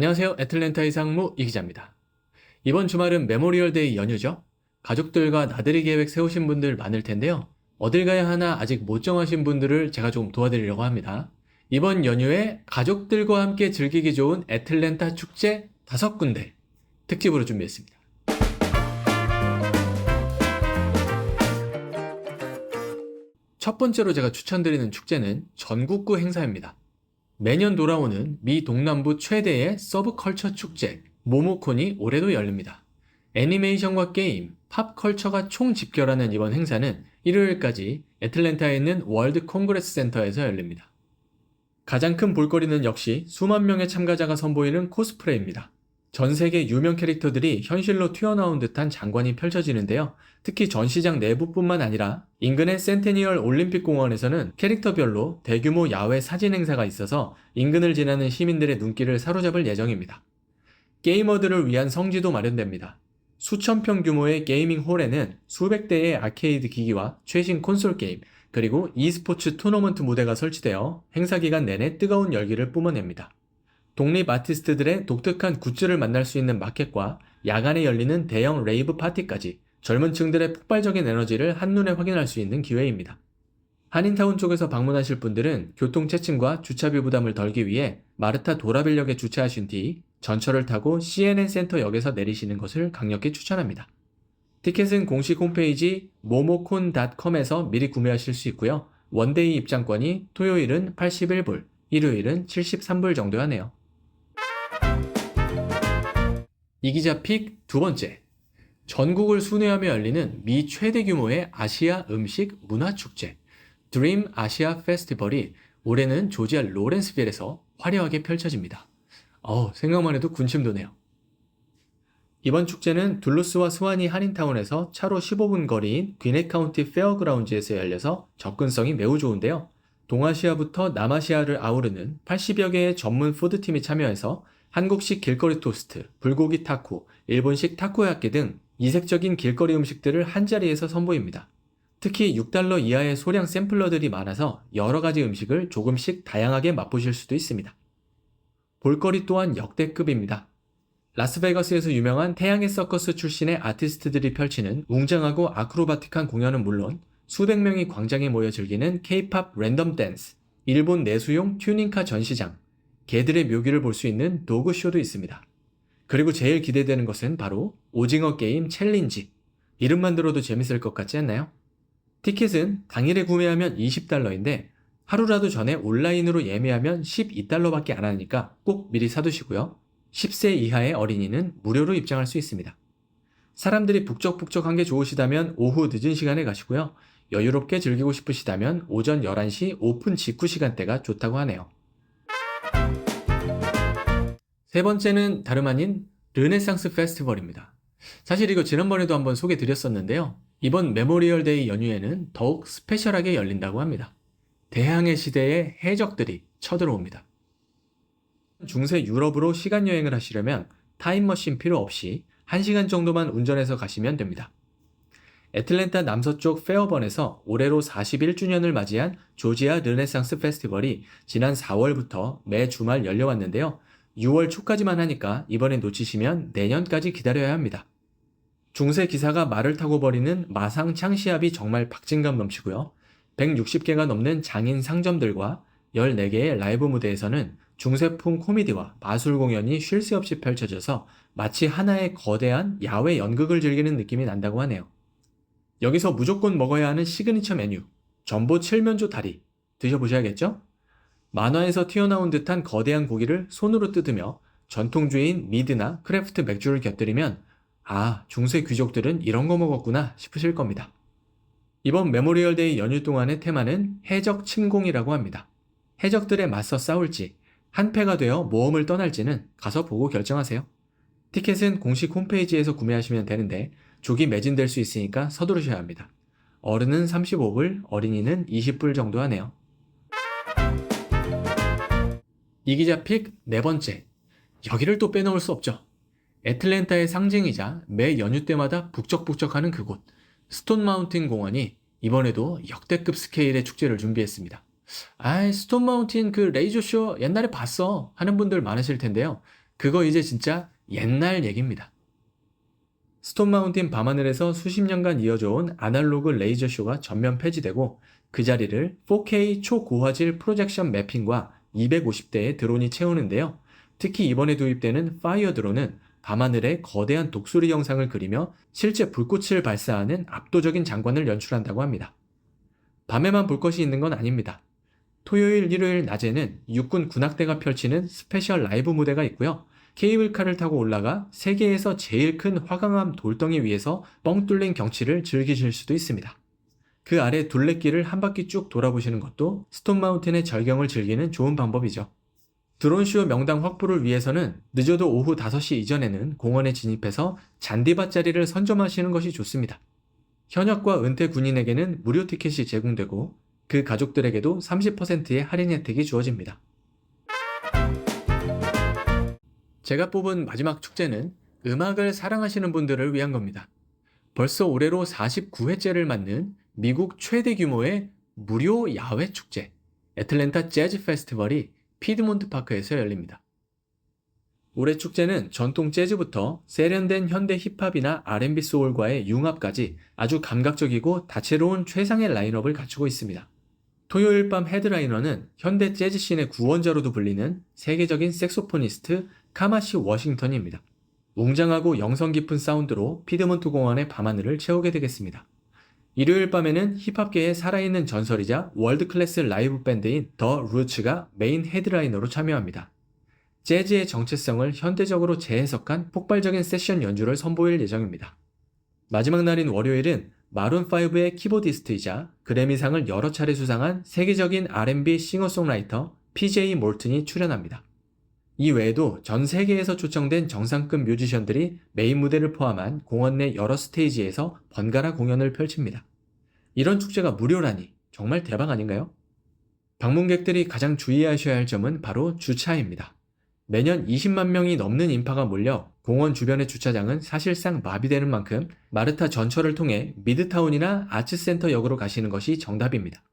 안녕하세요. 애틀랜타의 상무 이기자입니다. 이번 주말은 메모리얼데이 연휴죠? 가족들과 나들이 계획 세우신 분들 많을 텐데요. 어딜 가야 하나 아직 못 정하신 분들을 제가 좀 도와드리려고 합니다. 이번 연휴에 가족들과 함께 즐기기 좋은 애틀랜타 축제 5군데 특집으로 준비했습니다. 첫 번째로 제가 추천드리는 축제는 전국구 행사입니다. 매년 돌아오는 미 동남부 최대의 서브컬처 축제 모모콘이 올해도 열립니다. 애니메이션과 게임, 팝컬처가 총집결하는 이번 행사는 일요일까지 애틀랜타에 있는 월드 콩그레스 센터에서 열립니다. 가장 큰 볼거리는 역시 수만 명의 참가자가 선보이는 코스프레입니다. 전 세계 유명 캐릭터들이 현실로 튀어나온 듯한 장관이 펼쳐지는데요. 특히 전시장 내부뿐만 아니라 인근의 센테니얼 올림픽 공원에서는 캐릭터별로 대규모 야외 사진 행사가 있어서 인근을 지나는 시민들의 눈길을 사로잡을 예정입니다. 게이머들을 위한 성지도 마련됩니다. 수천 평 규모의 게이밍 홀에는 수백 대의 아케이드 기기와 최신 콘솔 게임, 그리고 e스포츠 토너먼트 무대가 설치되어 행사 기간 내내 뜨거운 열기를 뿜어냅니다. 독립 아티스트들의 독특한 굿즈를 만날 수 있는 마켓과 야간에 열리는 대형 레이브 파티까지 젊은 층들의 폭발적인 에너지를 한눈에 확인할 수 있는 기회입니다. 한인타운 쪽에서 방문하실 분들은 교통 체증과 주차비 부담을 덜기 위해 마르타 도라벨역에 주차하신 뒤 전철을 타고 CNN 센터역에서 내리시는 것을 강력히 추천합니다. 티켓은 공식 홈페이지 momocon.com에서 미리 구매하실 수 있고요. 원데이 입장권이 토요일은 81불, 일요일은 73불 정도 하네요. 이기자 픽 두 번째. 전국을 순회하며 열리는 미 최대 규모의 아시아 음식 문화축제 드림 아시아 페스티벌이 올해는 조지아 로렌스빌에서 화려하게 펼쳐집니다. 생각만 해도 군침 도네요. 이번 축제는 둘루스와 스와니 한인타운에서 차로 15분 거리인 귀넷 카운티 페어그라운드에서 열려서 접근성이 매우 좋은데요. 동아시아부터 남아시아를 아우르는 80여 개의 전문 푸드팀이 참여해서 한국식 길거리 토스트, 불고기 타코, 일본식 타코야끼 등 이색적인 길거리 음식들을 한자리에서 선보입니다. 특히 $6 이하의 소량 샘플러들이 많아서 여러 가지 음식을 조금씩 다양하게 맛보실 수도 있습니다. 볼거리 또한 역대급입니다. 라스베가스에서 유명한 태양의 서커스 출신의 아티스트들이 펼치는 웅장하고 아크로바틱한 공연은 물론 수백 명이 광장에 모여 즐기는 K-팝 랜덤 댄스, 일본 내수용 튜닝카 전시장, 개들의 묘기를 볼 수 있는 도그쇼도 있습니다. 그리고 제일 기대되는 것은 바로 오징어 게임 챌린지. 이름만 들어도 재밌을 것 같지 않나요? 티켓은 당일에 구매하면 $20인데 하루라도 전에 온라인으로 예매하면 $12밖에 안 하니까 꼭 미리 사두시고요. 10세 이하의 어린이는 무료로 입장할 수 있습니다. 사람들이 북적북적한 게 좋으시다면 오후 늦은 시간에 가시고요. 여유롭게 즐기고 싶으시다면 오전 11시 오픈 직후 시간대가 좋다고 하네요. 세 번째는 다름 아닌 르네상스 페스티벌입니다. 사실 이거 지난번에도 한번 소개 드렸었는데요. 이번 메모리얼데이 연휴에는 더욱 스페셜하게 열린다고 합니다. 대항해 시대의 해적들이 쳐들어옵니다. 중세 유럽으로 시간 여행을 하시려면 타임머신 필요 없이 1시간 정도만 운전해서 가시면 됩니다. 애틀랜타 남서쪽 페어번에서 올해로 41주년을 맞이한 조지아 르네상스 페스티벌이 지난 4월부터 매 주말 열려왔는데요. 6월 초까지만 하니까 이번에 놓치시면 내년까지 기다려야 합니다. 중세 기사가 말을 타고 벌이는 마상 창시합이 정말 박진감 넘치고요. 160개가 넘는 장인 상점들과 14개의 라이브 무대에서는 중세풍 코미디와 마술 공연이 쉴 새 없이 펼쳐져서 마치 하나의 거대한 야외 연극을 즐기는 느낌이 난다고 하네요. 여기서 무조건 먹어야 하는 시그니처 메뉴, 전보 칠면조 다리 드셔보셔야겠죠? 만화에서 튀어나온 듯한 거대한 고기를 손으로 뜯으며 전통주인 미드나 크래프트 맥주를 곁들이면 중세 귀족들은 이런 거 먹었구나 싶으실 겁니다. 이번 메모리얼데이 연휴 동안의 테마는 해적 침공이라고 합니다. 해적들에 맞서 싸울지, 한패가 되어 모험을 떠날지는 가서 보고 결정하세요. 티켓은 공식 홈페이지에서 구매하시면 되는데 조기 매진될 수 있으니까 서두르셔야 합니다. 어른은 35불, 어린이는 20불 정도 하네요. 이기자 픽 네 번째. 여기를 또 빼놓을 수 없죠. 애틀랜타의 상징이자 매 연휴 때마다 북적북적하는 그곳, 스톤 마운틴 공원이 이번에도 역대급 스케일의 축제를 준비했습니다. 스톤 마운틴 그 레이저쇼 옛날에 봤어 하는 분들 많으실 텐데요. 그거 이제 진짜 옛날 얘기입니다. 스톤 마운틴 밤하늘에서 수십 년간 이어져 온 아날로그 레이저 쇼가 전면 폐지되고 그 자리를 4K 초고화질 프로젝션 매핑과 250대의 드론이 채우는데요. 특히 이번에 도입되는 파이어 드론은 밤하늘에 거대한 독수리 영상을 그리며 실제 불꽃을 발사하는 압도적인 장관을 연출한다고 합니다. 밤에만 볼 것이 있는 건 아닙니다. 토요일, 일요일 낮에는 육군 군악대가 펼치는 스페셜 라이브 무대가 있고요. 케이블카를 타고 올라가 세계에서 제일 큰 화강암 돌덩이 위에서 뻥 뚫린 경치를 즐기실 수도 있습니다. 그 아래 둘레길을 한 바퀴 쭉 돌아보시는 것도 스톤 마운틴의 절경을 즐기는 좋은 방법이죠. 드론쇼 명당 확보를 위해서는 늦어도 오후 5시 이전에는 공원에 진입해서 잔디밭 자리를 선점하시는 것이 좋습니다. 현역과 은퇴 군인에게는 무료 티켓이 제공되고 그 가족들에게도 30%의 할인 혜택이 주어집니다. 제가 뽑은 마지막 축제는 음악을 사랑하시는 분들을 위한 겁니다. 벌써 올해로 49회째를 맞는 미국 최대 규모의 무료 야외 축제, 애틀랜타 재즈 페스티벌이 피드몬트 파크에서 열립니다. 올해 축제는 전통 재즈부터 세련된 현대 힙합이나 R&B 소울과의 융합까지 아주 감각적이고 다채로운 최상의 라인업을 갖추고 있습니다. 토요일 밤 헤드라이너는 현대 재즈 씬의 구원자로도 불리는 세계적인 색소포니스트 카마시 워싱턴입니다. 웅장하고 영성 깊은 사운드로 피드몬트 공원의 밤하늘을 채우게 되겠습니다. 일요일 밤에는 힙합계의 살아있는 전설이자 월드 클래스 라이브 밴드인 더 루츠가 메인 헤드라이너로 참여합니다. 재즈의 정체성을 현대적으로 재해석한 폭발적인 세션 연주를 선보일 예정입니다. 마지막 날인 월요일은 마룬5의 키보디스트이자 그래미상을 여러 차례 수상한 세계적인 R&B 싱어송라이터 PJ 몰튼이 출연합니다. 이 외에도 전 세계에서 초청된 정상급 뮤지션들이 메인 무대를 포함한 공원 내 여러 스테이지에서 번갈아 공연을 펼칩니다. 이런 축제가 무료라니 정말 대박 아닌가요? 방문객들이 가장 주의하셔야 할 점은 바로 주차입니다. 매년 20만 명이 넘는 인파가 몰려 공원 주변의 주차장은 사실상 마비되는 만큼 마르타 전철을 통해 미드타운이나 아츠센터역으로 가시는 것이 정답입니다.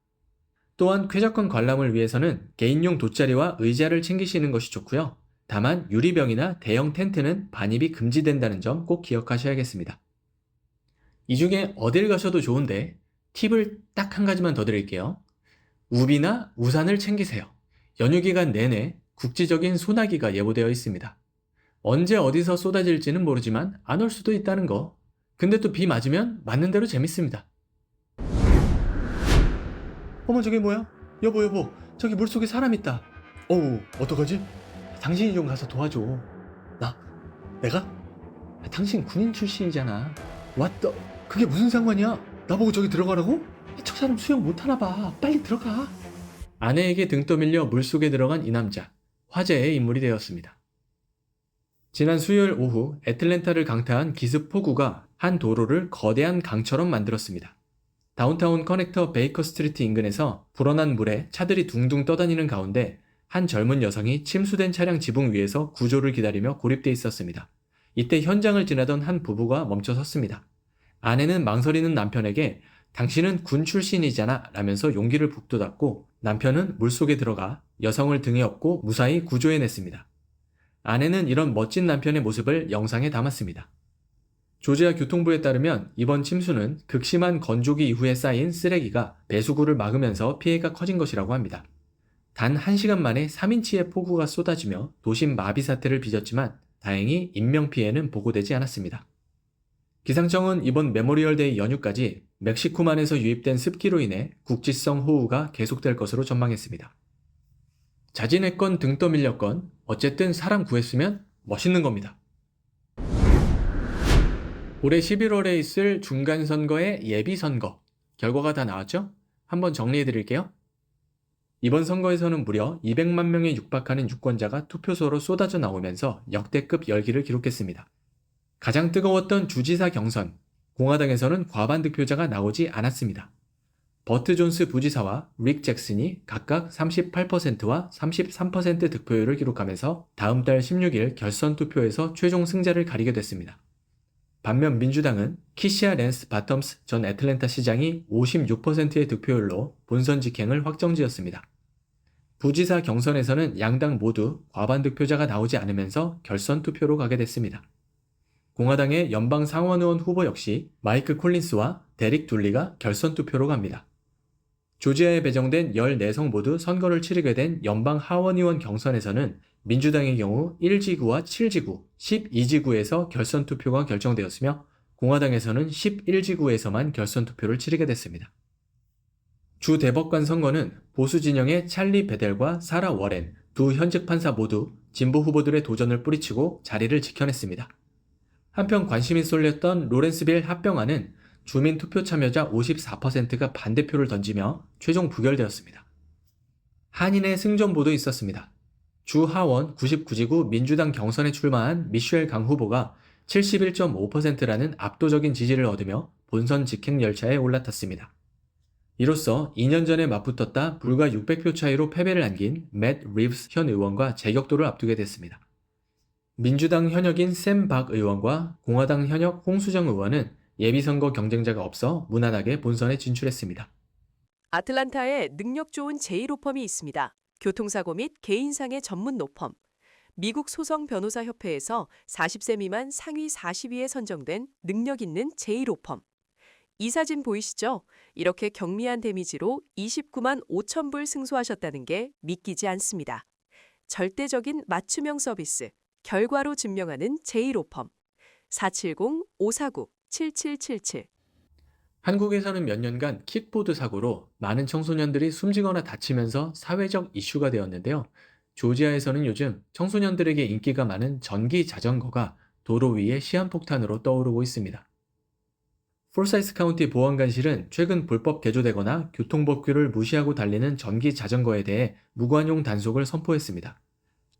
또한 쾌적한 관람을 위해서는 개인용 돗자리와 의자를 챙기시는 것이 좋고요. 다만 유리병이나 대형 텐트는 반입이 금지된다는 점 꼭 기억하셔야겠습니다. 이 중에 어딜 가셔도 좋은데 팁을 딱 한 가지만 더 드릴게요. 우비나 우산을 챙기세요. 연휴 기간 내내 국지적인 소나기가 예보되어 있습니다. 언제 어디서 쏟아질지는 모르지만 안 올 수도 있다는 거. 근데 또 비 맞으면 맞는 대로 재밌습니다. 어머 저게 뭐야? 여보 저기 물속에 사람 있다. 어우 어떡하지? 당신이 좀 가서 도와줘. 내가? 당신 군인 출신이잖아. 왔다. 그게 무슨 상관이야? 나보고 저기 들어가라고? 저 사람 수영 못하나 봐. 빨리 들어가. 아내에게 등 떠밀려 물속에 들어간 이 남자. 화제의 인물이 되었습니다. 지난 수요일 오후 애틀랜타를 강타한 기습 폭우가 한 도로를 거대한 강처럼 만들었습니다. 다운타운 커넥터 베이커 스트리트 인근에서 불어난 물에 차들이 둥둥 떠다니는 가운데 한 젊은 여성이 침수된 차량 지붕 위에서 구조를 기다리며 고립돼 있었습니다. 이때 현장을 지나던 한 부부가 멈춰 섰습니다. 아내는 망설이는 남편에게 당신은 군 출신이잖아 라면서 용기를 북돋았고 남편은 물속에 들어가 여성을 등에 업고 무사히 구조해냈습니다. 아내는 이런 멋진 남편의 모습을 영상에 담았습니다. 조지아 교통부에 따르면 이번 침수는 극심한 건조기 이후에 쌓인 쓰레기가 배수구를 막으면서 피해가 커진 것이라고 합니다. 단 1시간 만에 3인치의 폭우가 쏟아지며 도심 마비 사태를 빚었지만 다행히 인명피해는 보고되지 않았습니다. 기상청은 이번 메모리얼데이 연휴까지 멕시코만에서 유입된 습기로 인해 국지성 호우가 계속될 것으로 전망했습니다. 자진했건 등 떠밀렸건 어쨌든 사람 구했으면 멋있는 겁니다. 올해 11월에 있을 중간선거의 예비선거 결과가 다 나왔죠? 한번 정리해드릴게요. 이번 선거에서는 무려 200만 명에 육박하는 유권자가 투표소로 쏟아져 나오면서 역대급 열기를 기록했습니다. 가장 뜨거웠던 주지사 경선, 공화당에서는 과반 득표자가 나오지 않았습니다. 버트 존스 부지사와 릭 잭슨이 각각 38%와 33% 득표율을 기록하면서 다음 달 16일 결선 투표에서 최종 승자를 가리게 됐습니다. 반면 민주당은 키시아 랜스 바텀스 전 애틀랜타 시장이 56%의 득표율로 본선 직행을 확정지었습니다. 부지사 경선에서는 양당 모두 과반 득표자가 나오지 않으면서 결선 투표로 가게 됐습니다. 공화당의 연방 상원의원 후보 역시 마이크 콜린스와 데릭 둘리가 결선 투표로 갑니다. 조지아에 배정된 14성 모두 선거를 치르게 된 연방 하원의원 경선에서는 민주당의 경우 1지구와 7지구, 12지구에서 결선 투표가 결정되었으며 공화당에서는 11지구에서만 결선 투표를 치르게 됐습니다. 주 대법관 선거는 보수 진영의 찰리 베델과 사라 워렌 두 현직 판사 모두 진보 후보들의 도전을 뿌리치고 자리를 지켜냈습니다. 한편 관심이 쏠렸던 로렌스빌 합병안은 주민 투표 참여자 54%가 반대표를 던지며 최종 부결되었습니다. 한인의 승전보도 있었습니다. 주 하원 99지구 민주당 경선에 출마한 미셸 강 후보가 71.5%라는 압도적인 지지를 얻으며 본선 직행 열차에 올라탔습니다. 이로써 2년 전에 맞붙었다 불과 600표 차이로 패배를 안긴 맷 리브스 현 의원과 재격돌을 앞두게 됐습니다. 민주당 현역인 샘 박 의원과 공화당 현역 홍수정 의원은 예비선거 경쟁자가 없어 무난하게 본선에 진출했습니다. 아틀란타에 능력 좋은 제1로펌이 있습니다. 교통사고 및 개인상해 전문 로펌. 미국 소송 변호사 협회에서 40세 미만 상위 40위에 선정된 능력 있는 제1로펌. 이 사진 보이시죠? 이렇게 경미한 데미지로 29만 5천 불 승소하셨다는 게 믿기지 않습니다. 절대적인 맞춤형 서비스, 결과로 증명하는 제1로펌. 470-549-7777. 한국에서는 몇 년간 킥보드 사고로 많은 청소년들이 숨지거나 다치면서 사회적 이슈가 되었는데요. 조지아에서는 요즘 청소년들에게 인기가 많은 전기 자전거가 도로 위에 시한폭탄으로 떠오르고 있습니다. 폴사이스 카운티 보안관실은 최근 불법 개조되거나 교통법규를 무시하고 달리는 전기 자전거에 대해 무관용 단속을 선포했습니다.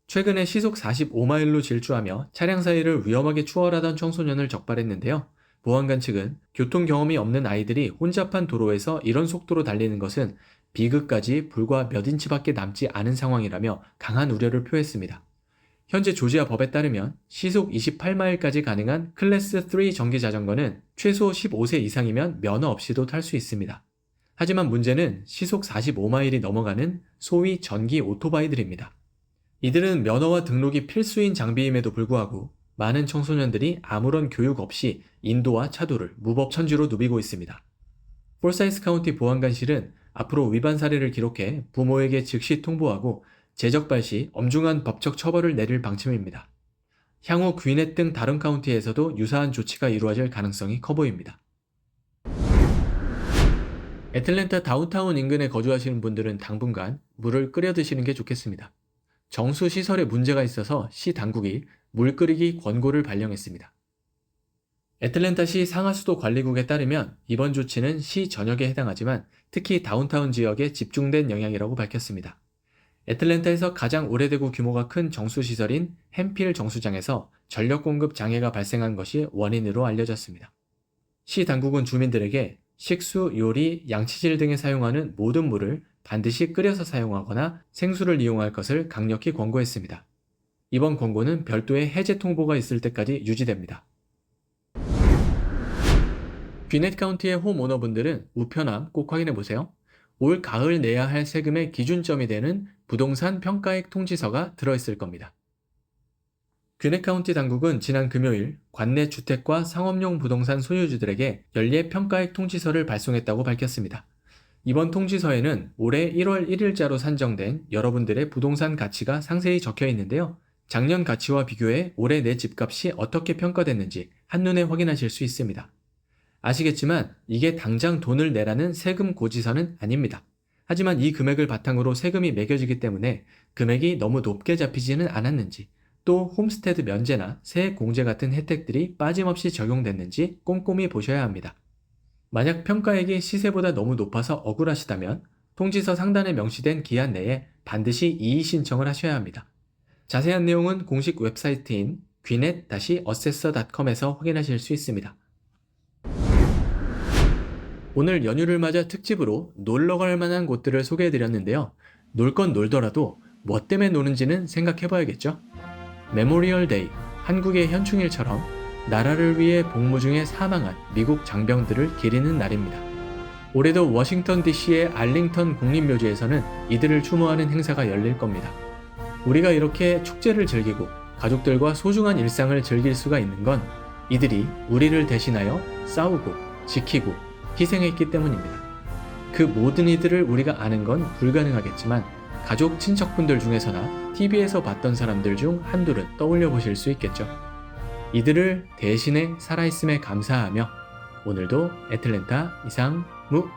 최근에 시속 45마일로 질주하며 차량 사이를 위험하게 추월하던 청소년을 적발했는데요. 보안관 측은 교통 경험이 없는 아이들이 혼잡한 도로에서 이런 속도로 달리는 것은 비극까지 불과 몇 인치밖에 남지 않은 상황이라며 강한 우려를 표했습니다. 현재 조지아 법에 따르면 시속 28마일까지 가능한 클래스 3 전기 자전거는 최소 15세 이상이면 면허 없이도 탈 수 있습니다. 하지만 문제는 시속 45마일이 넘어가는 소위 전기 오토바이들입니다. 이들은 면허와 등록이 필수인 장비임에도 불구하고 많은 청소년들이 아무런 교육 없이 인도와 차도를 무법천지로 누비고 있습니다. 폴사이스 카운티 보안관실은 앞으로 위반 사례를 기록해 부모에게 즉시 통보하고 재적발 시 엄중한 법적 처벌을 내릴 방침입니다. 향후 귀넷 등 다른 카운티에서도 유사한 조치가 이루어질 가능성이 커 보입니다. 애틀랜타 다운타운 인근에 거주하시는 분들은 당분간 물을 끓여 드시는 게 좋겠습니다. 정수 시설에 문제가 있어서 시 당국이 물 끓이기 권고를 발령했습니다. 애틀랜타시 상하수도 관리국에 따르면 이번 조치는 시 전역에 해당하지만 특히 다운타운 지역에 집중된 영향이라고 밝혔습니다. 애틀랜타에서 가장 오래되고 규모가 큰 정수시설인 햄필 정수장에서 전력 공급 장애가 발생한 것이 원인으로 알려졌습니다. 시 당국은 주민들에게 식수, 요리, 양치질 등에 사용하는 모든 물을 반드시 끓여서 사용하거나 생수를 이용할 것을 강력히 권고했습니다. 이번 권고는 별도의 해제 통보가 있을 때까지 유지됩니다. 귀넷 카운티의 홈오너분들은 우편함 꼭 확인해보세요. 올 가을 내야 할 세금의 기준점이 되는 부동산 평가액 통지서가 들어있을 겁니다. 귀넷 카운티 당국은 지난 금요일 관내 주택과 상업용 부동산 소유주들에게 연례 평가액 통지서를 발송했다고 밝혔습니다. 이번 통지서에는 올해 1월 1일자로 산정된 여러분들의 부동산 가치가 상세히 적혀 있는데요. 작년 가치와 비교해 올해 내 집값이 어떻게 평가됐는지 한눈에 확인하실 수 있습니다. 아시겠지만 이게 당장 돈을 내라는 세금 고지서는 아닙니다. 하지만 이 금액을 바탕으로 세금이 매겨지기 때문에 금액이 너무 높게 잡히지는 않았는지, 또 홈스테드 면제나 세액 공제 같은 혜택들이 빠짐없이 적용됐는지 꼼꼼히 보셔야 합니다. 만약 평가액이 시세보다 너무 높아서 억울하시다면 통지서 상단에 명시된 기한 내에 반드시 이의 신청을 하셔야 합니다. 자세한 내용은 공식 웹사이트인 gwinnett-assessor.com에서 확인하실 수 있습니다. 오늘 연휴를 맞아 특집으로 놀러 갈 만한 곳들을 소개해드렸는데요. 놀 건 놀더라도 뭐 때문에 노는지는 생각해봐야겠죠? 메모리얼 데이, 한국의 현충일처럼 나라를 위해 복무 중에 사망한 미국 장병들을 기리는 날입니다. 올해도 워싱턴 DC의 알링턴 국립묘지에서는 이들을 추모하는 행사가 열릴 겁니다. 우리가 이렇게 축제를 즐기고 가족들과 소중한 일상을 즐길 수가 있는 건 이들이 우리를 대신하여 싸우고 지키고 희생했기 때문입니다. 그 모든 이들을 우리가 아는 건 불가능하겠지만 가족, 친척분들 중에서나 TV에서 봤던 사람들 중 한둘은 떠올려 보실 수 있겠죠. 이들을 대신해 살아있음에 감사하며 오늘도 애틀랜타 이상무